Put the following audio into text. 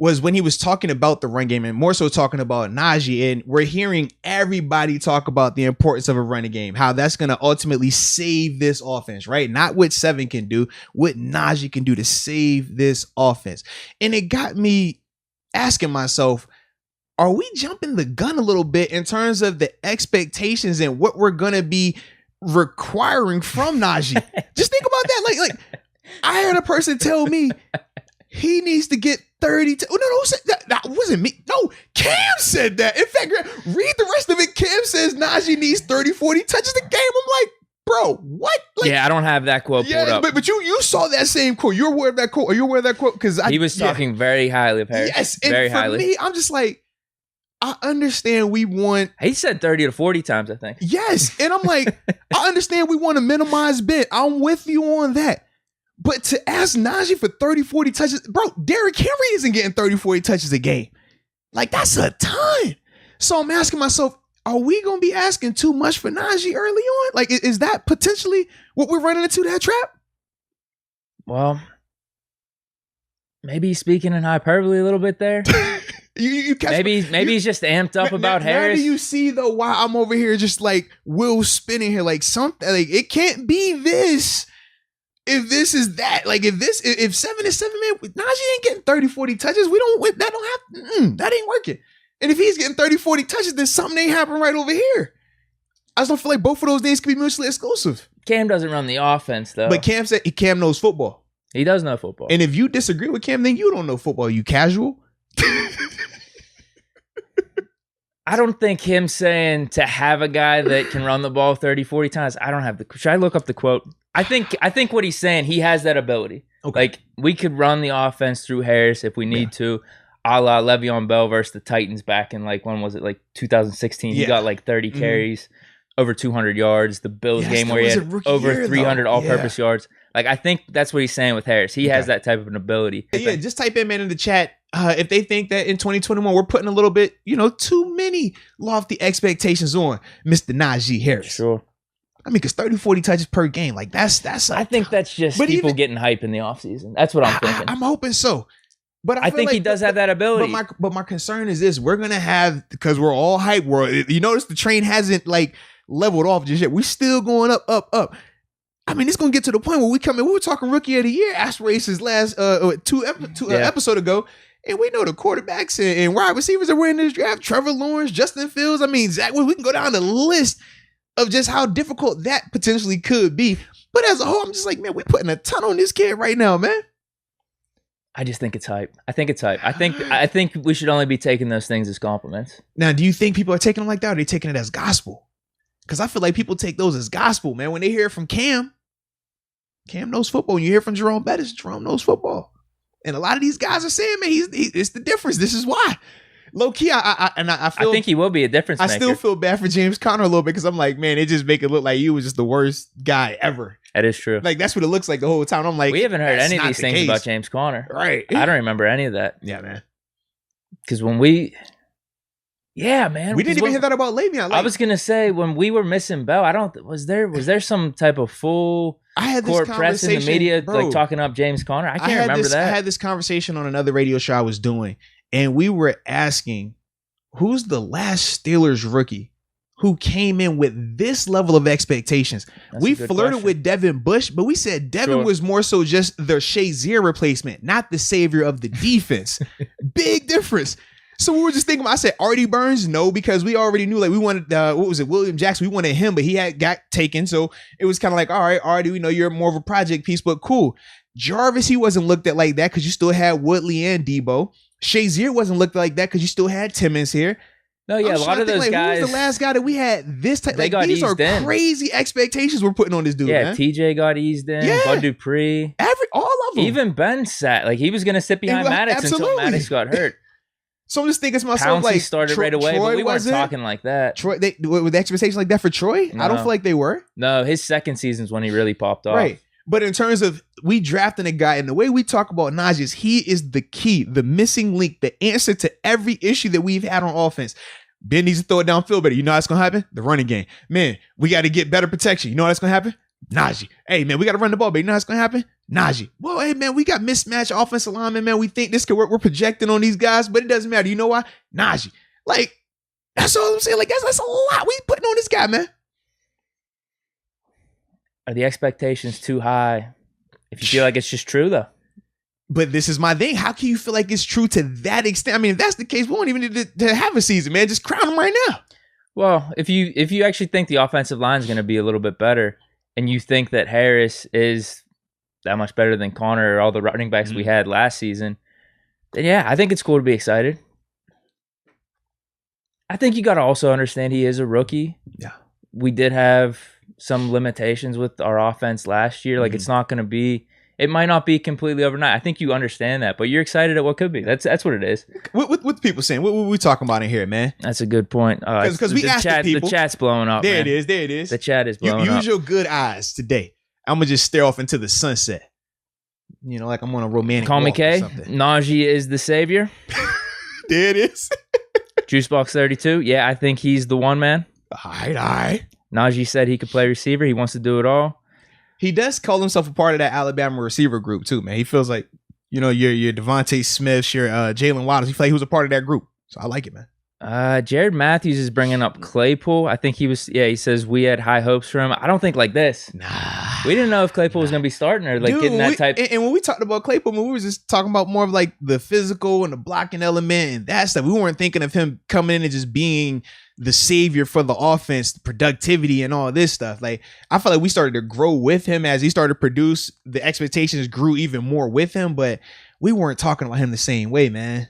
was when he was talking about the run game and more so talking about Najee. And we're hearing everybody talk about the importance of a running game, how that's going to ultimately save this offense, right? Not what Seven can do, what Najee can do to save this offense. And it got me asking myself, are we jumping the gun a little bit in terms of the expectations and what we're going to be requiring from Najee? Just think about that. Like I heard a person tell me he needs to get 30. Oh, no, who said that? That wasn't me. No, Cam said that. In fact, read the rest of it. Cam says Najee needs 30, 40 touches a game. I'm like, bro, what? Like, yeah, I don't have that quote pulled up. But you saw that same quote. You're aware of that quote. Are you aware of that quote? Because he was talking very highly of Harris. Yes, and very for highly. me, I'm just like, I understand we want. He said 30 to 40 times, I think. Yes, and I'm like, I understand we want to minimize bit. I'm with you on that. But to ask Najee for 30, 40 touches, bro, Derrick Henry isn't getting 30, 40 touches a game. Like, that's a ton. So I'm asking myself, are we going to be asking too much for Najee early on? Like, is that potentially what we're running into, that trap? Well, maybe speaking in hyperbole a little bit there. You maybe he's just amped up about Harris. Now do you see, though, why I'm over here just like Will spinning here? Like, something, like, it can't be this. If this is that, like if 7 is 7, man, Najee ain't getting 30, 40 touches. That ain't working. And if he's getting 30, 40 touches, then something ain't happening right over here. I just don't feel like both of those things can be mutually exclusive. Cam doesn't run the offense, though. But Cam said Cam knows football. He does know football. And if you disagree with Cam, then you don't know football. You casual? I don't think him saying to have a guy that can run the ball 30, 40 times. Should I look up the quote? I think what he's saying, he has that ability. Okay. Like, we could run the offense through Harris if we need to, a la Le'Veon Bell versus the Titans back in, like, when was it? Like 2016. He got like 30 carries, over 200 yards. The Bills game where he had over 300 all-purpose yards. Like, I think that's what he's saying with Harris. He has that type of an ability. Yeah, just type in, man, in the chat. If they think that in 2021 we're putting a little bit, too many lofty expectations on Mr. Najee Harris. Sure. I mean, because 30, 40 touches per game, like that's. I think that's just people getting hype in the offseason. That's what I'm thinking. I'm hoping so. But I think he does have that ability. But my concern is this: we're gonna have, because we're all hype. You notice the train hasn't like leveled off just yet. We're still going up, up, up. I mean, it's gonna get to the point where we were talking rookie of the year aspirations last episode ago. And we know the quarterbacks and wide receivers that were in this draft: Trevor Lawrence, Justin Fields. I mean, Zach. We can go down the list of just how difficult that potentially could be. But as a whole, I'm just like, man, we're putting a ton on this kid right now, man. I just think it's hype. I think we should only be taking those things as compliments. Now, do you think people are taking them like that, or are they taking it as gospel? Because I feel like people take those as gospel, man. When they hear it from Cam knows football. When you hear from Jerome Bettis, Jerome knows football. And a lot of these guys are saying, man, it's the difference. This is why. Low key, I think he will be a difference maker. I still feel bad for James Conner a little bit, because I'm like, man, it just make it look like you was just the worst guy ever. That is true. Like, that's what it looks like the whole time. I'm like, we haven't heard any of these things about James Conner. Right. I don't remember any of that. Yeah, man. Because when we didn't even hear that about Le'Veon. Like, I was gonna say, when we were missing Bell, was there some type of full court press in the media, bro, like talking up James Conner? I can't remember that. I had this conversation on another radio show I was doing, and we were asking, who's the last Steelers rookie who came in with this level of expectations? We flirted with Devin Bush, but we said Devin was more so just the Shazier replacement, not the savior of the defense. Big difference. So we were just thinking, I said, Artie Burns, no, because we already knew, like, we wanted, William Jackson, we wanted him, but he got taken. So it was kind of like, all right, Artie, we know you're more of a project piece, but cool. Jarvis, he wasn't looked at like that because you still had Woodley and Debo. Shazier wasn't looked like that because you still had Timmons here. No, yeah, a lot of those guys. Who was the last guy that we had this type? Like, these are crazy expectations we're putting on this dude. Yeah, man. TJ got eased in. Yeah. Bud Dupree. All of them. Even Ben sat. Like, he was going to sit behind Maddox until Maddox got hurt. So I'm just thinking to myself, Pouncey like, started right away, Troy, but we weren't talking like that. Troy, with expectations like that for Troy? No. I don't feel like they were. No, his second season's when he really popped off. Right. But in terms of we drafting a guy, and the way we talk about Najee is he is the key, the missing link, the answer to every issue that we've had on offense. Ben needs to throw it downfield better. You know how that's going to happen? The running game. Man, we got to get better protection. You know how that's going to happen? Najee. Hey, man, we got to run the ball, but you know what's going to happen? Najee. Well, hey, man, we got mismatched offensive linemen, man. We think this could work. We're projecting on these guys, but it doesn't matter. You know why? Najee. Like, that's all I'm saying. Like, that's a lot we putting on this guy, man. Are the expectations too high if you feel like it's just true, though? But this is my thing. How can you feel like it's true to that extent? I mean, if that's the case, we won't even need to have a season, man. Just crown him right now. Well, if you actually think the offensive line is going to be a little bit better, and you think that Harris is that much better than Connor or all the running backs we had last season, then yeah, I think it's cool to be excited. I think you got to also understand he is a rookie. Yeah. We did have some limitations with our offense last year. Like, it's not going to be, it might not be completely overnight. I think you understand that, but you're excited at what could be. That's what it is. What the people saying? What we talking about in here, man? That's a good point. Because we asked the people. The chat's blowing up. There man. it is. There it is. The chat is blowing up. Use your good eyes today. I'm going to just stare off into the sunset. You know, like I'm on a romantic Call me K. Or something. Najee is the savior. There it is. Juicebox 32. Yeah, I think he's the one, man. All right. Najee said he could play receiver. He wants to do it all. He does call himself a part of that Alabama receiver group too, man. He feels like, you know, your Devontae Smiths, your Jalen Waddles. He felt like he was a part of that group. So I like it, man. Jared Matthews is bringing up Claypool. I think he says we had high hopes for him. I don't think like this. Nah. We didn't know if Claypool was going to be starting or like getting that type. And when we talked about Claypool, we were just talking about more of like the physical and the blocking element and that stuff. We weren't thinking of him coming in and just being the savior for the offense, productivity and all this stuff. Like, I felt like we started to grow with him as he started to produce. The expectations grew even more with him, but we weren't talking about him the same way, man.